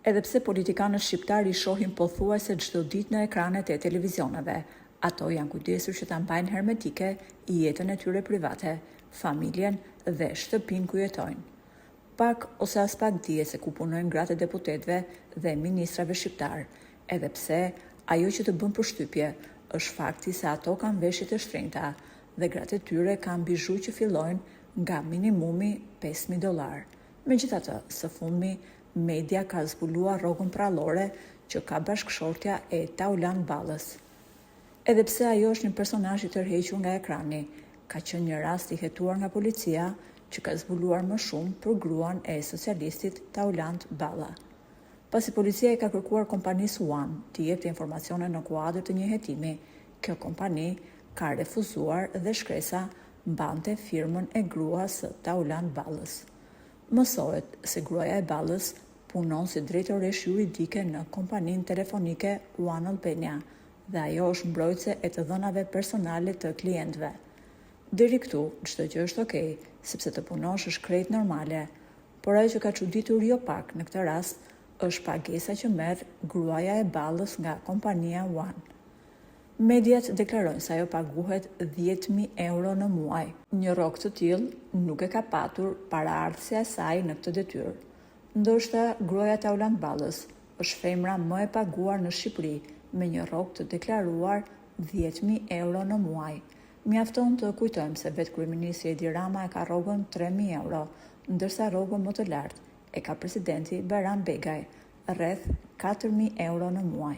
Edhe pse politikanët shqiptar i shohin pothuajse çdo ditë në ekranet e televizioneve, ato janë kujdesur që ta mbajnë hermetike jetën e tyre private, familjen dhe shtëpinë ku jetojnë. Pak ose as pak dihet se ku punojnë gratë e deputetëve dhe ministrave shqiptar, edhe pse ajo që të bën përshtypje është fakti se ato kanë veshje të shtrenjta dhe gratë e tyre kanë bizhu që fillojnë nga minimumi $5.000. Megjithatë, së fundmi, media ka zbuluar rrogën prallore që ka bashkëshortja e Taulant Ballës. Edhe pse ajo është një personazh i tërhequr nga ekrani, ka qenë një rast i hetuar nga policia që ka zbuluar më shumë për gruan e socialistit Taulant Balla. Pasi policia e ka kërkuar kompanisë One të jepte informacione në kuadër të një hetimi, kjo kompani ka refuzuar dhe shkresa mbante firmën e gruas së Taulant Ballës. Mësohet se gruaja e Ballës punon si drejtoresh juridike në kompaninë telefonike One Albania dhe ajo është mbrojtëse e të dhënave personale të klientëve. Deri këtu, çdo gjë është okej, sepse të punosh është krejt normale, por ajo që ka çuditur jo pak në këtë rast është pagesa që merr gruaja e Ballës nga kompania One. Mediat deklarojnë se ajo paguhet €10.000 në muaj. Një rrogë të tillë nuk e ka patur paraardhësja e saj në këtë detyrë. Ndoshta gruaja Taulant Ballës është femra më e paguar në Shqipëri me një rrogë të deklaruar €10.000 në muaj. Mjafton të kujtojmë se vetë kryeministri Edi Rama e ka rrogën €3.000, ndërsa rrogën më të lartë e ka presidenti Bayram Begaj, rreth €4.000 në muaj.